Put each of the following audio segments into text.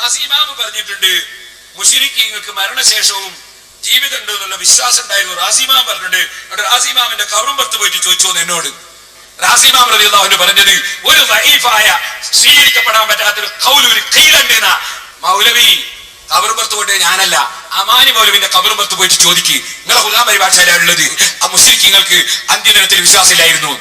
റാസി ഇമാം പറഞ്ഞിട്ടുണ്ട് മുശ്രിക്കീങ്ങൾക്ക് മരണശേഷവും ജീവിതം ഉണ്ട് എന്നുള്ള വിശ്വാസം ഉണ്ടായിരുന്നു. റാസി ഇമാം പറഞ്ഞിട്ടുണ്ട്. റാസി ഇമാമിന്റെ ഖബറും പുറത്ത് പോയിട്ട് ചോദിച്ചു എന്നോട്. റാസി ഇമാം റളിയല്ലാഹു അൻഹു പറഞ്ഞത് ഒരു ദഈഫായ സ്വീകരിക്കപ്പെടാൻ പറ്റാത്തൊരു ഖൗൽ ഒരു ഖീലുണ്ട് എന്നാ. മൗലവി ഖബറും പുറത്ത് പോയിട്ട് ഞാനല്ല, അമാനി മൗലവിന്റെ ഖബറും പുറത്ത് പോയിട്ട് ചോദിക്ക്, നിങ്ങളെ ഖുർആൻ പരിഭാഷയിലാണ് ഉള്ളത്. ആ മുശ്രിക്കീങ്ങൾക്ക് അന്ത്യദിനത്തിൽ വിശ്വാസമില്ലായിരുന്നു.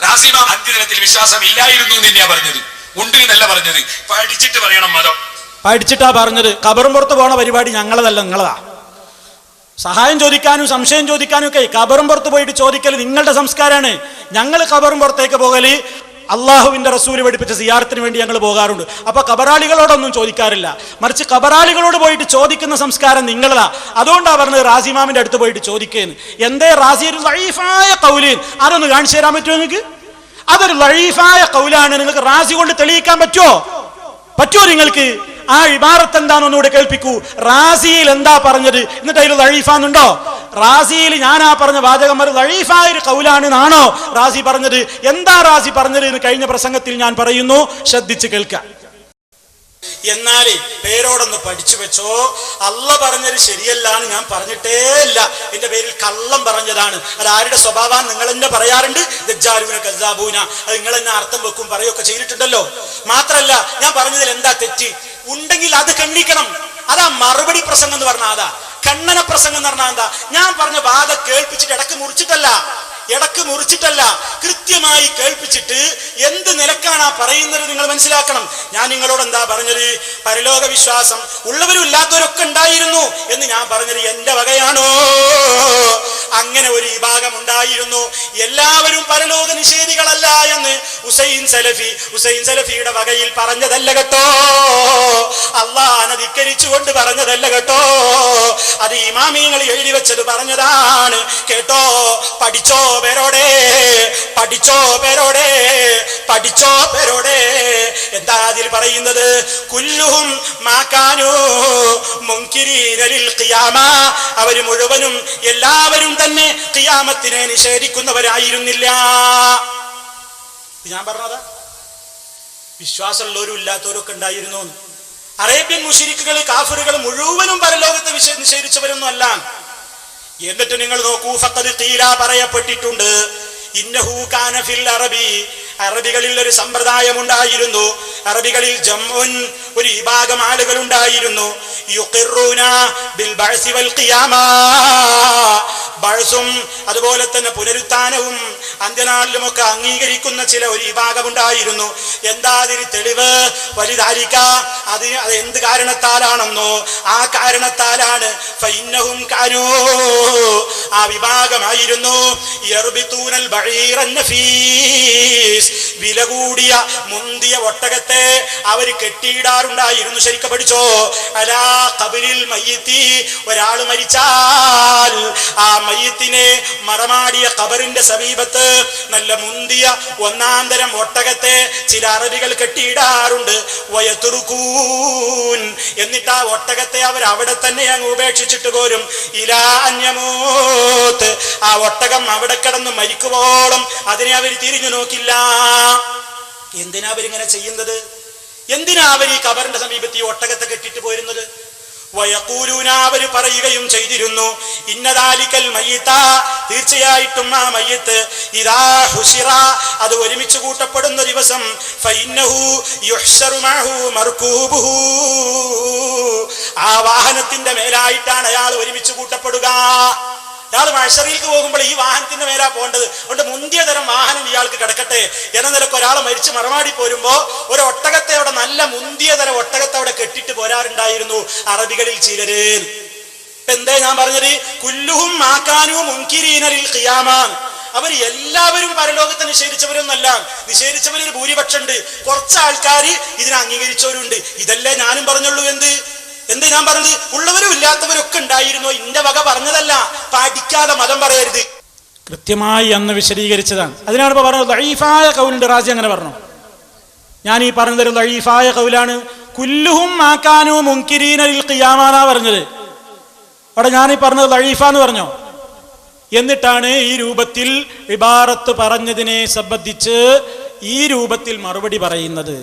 റാസി ഇമാം അന്ത്യദിനത്തിൽ വിശ്വാസം ഇല്ലായിരുന്നു എന്ന് തന്നെയാ പറഞ്ഞത്, ഉണ്ട് എന്നല്ല പറഞ്ഞത്. പഠിച്ചിട്ട് പറയണം മതം. പഠിച്ചിട്ടാ പറഞ്ഞത്. ഖബറും പുറത്ത് പോണ പരിപാടി ഞങ്ങളതല്ല, നിങ്ങളതാ. സഹായം ചോദിക്കാനും സംശയം ചോദിക്കാനും ഒക്കെ ഖബറും പുറത്ത് പോയിട്ട് ചോദിക്കൽ നിങ്ങളുടെ സംസ്കാരമാണ്. ഞങ്ങൾ ഖബറും പുറത്തേക്ക് പോകല് അള്ളാഹുവിന്റെ റസൂല് പഠിപ്പിച്ച സിയാറത്തിന് വേണ്ടി ഞങ്ങൾ പോകാറുണ്ട്. അപ്പൊ ഖബറാളികളോടൊന്നും ചോദിക്കാറില്ല, മറിച്ച് ഖബറാളികളോട് പോയിട്ട് ചോദിക്കുന്ന സംസ്കാരം നിങ്ങളതാ. അതുകൊണ്ടാണ് പറഞ്ഞത് റാസി ഇമാമിന്റെ അടുത്ത് പോയിട്ട് ചോദിക്കുന്നു. എന്തേ റാസി ഒരു ലഈഫായ ഖൗലീൻ, അതൊന്ന് കാണിച്ചു തരാൻ പറ്റുമോ നിങ്ങൾക്ക്? അതൊരു ലഈഫായ ഖൗലാണ്. നിങ്ങൾക്ക് റാസി കൊണ്ട് തെളിയിക്കാൻ പറ്റുമോ നിങ്ങൾക്ക്? ആ ഇബാറത്ത് എന്താണെന്നൂടെ കേൾപ്പിക്കൂ. റാസിയിൽ എന്താ പറഞ്ഞത്, എന്നിട്ട് അതിൽ ലഈഫാന്നുണ്ടോ? റാസിയിൽ ഞാനാ പറഞ്ഞ വാചകം ഒരു ലഈഫായ ഒരു ഖൗലാണെന്നാണോ റാസി പറഞ്ഞത്? എന്താ റാസി പറഞ്ഞത് എന്ന് കഴിഞ്ഞ പ്രസംഗത്തിൽ ഞാൻ പറയുന്നു, ശ്രദ്ധിച്ച് കേൾക്കാം. എന്നാൽ പേരോടൊന്ന് പഠിച്ചു വെച്ചോ, അല്ല പറഞ്ഞത് ശരിയല്ല എന്ന് ഞാൻ പറഞ്ഞിട്ടേ ഇല്ല. എന്റെ പേരിൽ കള്ളം പറഞ്ഞതാണ്. അത് ആരുടെ സ്വഭാവം നിങ്ങൾ എന്നെ പറയാറുണ്ട്, ദജ്ജാലൂന കസ്സാബൂന. അത് നിങ്ങൾ എന്നെ അർത്ഥം വെക്കും പറയുകയൊക്കെ ചെയ്തിട്ടുണ്ടല്ലോ. മാത്രല്ല ഞാൻ പറഞ്ഞതിൽ എന്താ തെറ്റ് ഉണ്ടെങ്കിൽ അത് ഖണ്ഡിക്കണം. അതാ മറുപടി പ്രസംഗം എന്ന് പറഞ്ഞാൽ, അതാ ഖണ്ഡന പ്രസംഗം എന്ന് പറഞ്ഞാൽ എന്താ? ഞാൻ പറഞ്ഞ വാദം കേൾപ്പിച്ചിട്ട് ഇടക്ക് മുറിച്ചിട്ടല്ല, കൃത്യമായി കേൾപ്പിച്ചിട്ട് എന്ത് നിലക്കാണ് ആ പറയുന്നത് നിങ്ങൾ മനസ്സിലാക്കണം. ഞാൻ നിങ്ങളോട് എന്താ പറഞ്ഞത്? പരലോക വിശ്വാസം ഉള്ളവരും ഇല്ലാത്തവരൊക്കെ ഉണ്ടായിരുന്നു എന്ന് ഞാൻ പറഞ്ഞത് എന്റെ വകയാണോ? അങ്ങനെ ഒരു വിഭാഗം ഉണ്ടായിരുന്നു. എല്ലാവരും പരലോക നിഷേധികളല്ല എന്ന് ഹുസൈൻ സലഫിയുടെ വകയിൽ പറഞ്ഞതല്ല കേട്ടോ. അള്ളാഹനെ ധിക്കരിച്ചുകൊണ്ട് പറഞ്ഞതല്ല കേട്ടോ. അത് ഇമാമിങ്ങൾ എഴുതി വെച്ചത് പറഞ്ഞതാണ് കേട്ടോ. പഠിച്ചോ പേരോടെ. എന്താ അതിൽ പറയുന്നത്? കുല്ലുഹും മാകാനു മുൻകിരീന ലിൽ ഖിയാമ. അവർ മുഴുവനും എല്ലാവരും തന്നെ ഖിയാമത്തിനെ നിഷേധിക്കുന്നവരായിരുന്നില്ല. ഞാൻ പറഞ്ഞതാ, വിശ്വാസമുള്ളവരും ഇല്ലാത്തവരും ഒക്കെ ഉണ്ടായിരുന്നു. അറേബ്യൻ മുശ്രിക്കുകൾ കാഫിറുകൾ മുഴുവനും പരലോകത്തെ നിഷേധിച്ചവരൊന്നും അല്ല. എന്നിട്ട് നിങ്ങൾ നോക്കൂ, ഫഖദ് ഖീല പറയപ്പെട്ടിട്ടുണ്ട്, ഇന്നഹു കാന ഫിൽ അറബി, അറബികളിൽ ഒരു സമ്പ്രദായം ഉണ്ടായിരുന്നു. അറബികളിൽ ജംഉൻ, ഒരു വിഭാഗം ആളുകൾ ഉണ്ടായിരുന്നു. യുഖിറൂന ബിൽ ബഅസി വൽ ഖിയാമ, ബഅസും അതുപോലെ തന്നെ പുനരുത്ഥാനവും അന്ത്യനാളിലുമൊക്കെ അംഗീകരിക്കുന്ന ചില ഒരു വിഭാഗം ഉണ്ടായിരുന്നു. എന്താ അതിന് തെളിവ്? വലിദാലിക, അത് എന്ത് കാരണത്താലാണെന്നോ ആ കാരണത്താലാണ് ഫഇന്നഹും കാനൂ, ആ വിഭാഗമായിരുന്നു യർബിതൂനൽ ബഈറൻ നഫീസ്, വില കൂടിയ മുന്തിയ ഒട്ടകത്തെ അവർ കെട്ടിയിടാറുണ്ടായിരുന്നു. ശരിക്കും പഠിച്ചോ. അലാ ഖബരിൽ മയ്യിത്തി, ഒരാൾ മരിച്ചാൽ ആ മയ്യിത്തിനെ മറമാടിയ ഖബറിന്റെ സമീപത്ത് നല്ല മുന്തിയ ഒന്നാന്തരം ഒട്ടകത്തെ ചില അറബികൾ കെട്ടിയിടാറുണ്ട്. വയതുറുകൂൻ, എന്നിട്ട് ആ ഒട്ടകത്തെ അവർ അവിടെ തന്നെ അങ്ങ് ഉപേക്ഷിച്ചിട്ട് പോരും. ഇലാ അന്യമൂത്ത്, ആ ഒട്ടകം അവിടെ കിടന്ന് മരിക്കുവോളം അതിനെ അവർ തിരിഞ്ഞു നോക്കില്ല. എന്തിനാ അവരിങ്ങനെ ചെയ്യുന്നത്? എന്തിനാ അവർ ഈ ഖബറിന്റെ സമീപത്ത് ഈ ഒട്ടകത്തെ കെട്ടിട്ട് പോരുന്നത്? വയഖൂലൂന, അവർ പറയുകയും ചെയ്തിരുന്നു, ഇന്നദാലിക്കൽ മയ്യിത, തീർച്ചയായിട്ടും ആ മയ്യിത്ത് ഇദാ ഹുശിറ, അത് ഒരുമിച്ച് കൂട്ടപ്പെടുന്ന ദിവസം, ഫഇന്നഹു യുഹ്ശറു മഅഹു മർകൂബുഹു, ആ വാഹനത്തിന്റെ മേലായിട്ടാണ് അയാൾ ഒരുമിച്ച് കൂട്ടപ്പെടുക. ഇയാൾ മഹ്ശറിലേക്ക് പോകുമ്പോൾ ഈ വാഹനത്തിന്റെ മേലാ പോകേണ്ടത്. അതുകൊണ്ട് മുന്തിയ തരം വാഹനം ഇയാൾക്ക് കിടക്കട്ടെ എന്ന നിലക്ക് ഒരാൾ മരിച്ച് മറമാടി പോരുമ്പോ ഒരു ഒട്ടകത്തെ അവിടെ, നല്ല മുന്തിയ തരം ഒട്ടകത്തെ അവിടെ കെട്ടിട്ട് പോരാറുണ്ടായിരുന്നു അറബികളിൽ ചിലര്. എന്തേ ഞാൻ പറഞ്ഞത്? കുല്ലുഹും മാകാനു മുൻകിരീന ലിൽ ഖിയാമ, അവർ എല്ലാവരും പരലോകത്തെ നിഷേധിച്ചവരൊന്നല്ല. നിഷേധിച്ചവരൊരു ഭൂരിപക്ഷം ഉണ്ട്, കുറച്ച് ആൾക്കാർ ഇതിനെ അംഗീകരിച്ചവരുണ്ട്. ഇതല്ലേ ഞാനും പറഞ്ഞുള്ളൂ. എന്ത് ഞാൻ പറഞ്ഞത്? ഉള്ളവരും ഇല്ലാത്തവരൊക്കെ ഉണ്ടായിരുന്നു. ഇന്റെ വക പറഞ്ഞതല്ല, പഠിക്കാതെ മതം പറയരുത്. കൃത്യമായി അന്ന് വിശദീകരിച്ചതാണ്. അതിനാണ് ഇപ്പൊ പറഞ്ഞത് ലഈഫായ ഖൗലുണ്ട്. റാസി അങ്ങനെ പറഞ്ഞു. ഞാൻ ഈ പറഞ്ഞതൊരു ലഈഫായ ഖൗലാണ്. കുല്ലുഹും മാകാനു മുൻകിരീന ലിൽ ഖിയാമ എന്നാ പറഞ്ഞത്. അവിടെ ഞാൻ ഈ പറഞ്ഞത് ലഈഫാന്ന് പറഞ്ഞോ? എന്നിട്ടാണ് ഈ രൂപത്തിൽ ഇബാറത്ത് പറഞ്ഞതിനെ സംബന്ധിച്ച് ഈ രൂപത്തിൽ മറുപടി പറയുന്നത്.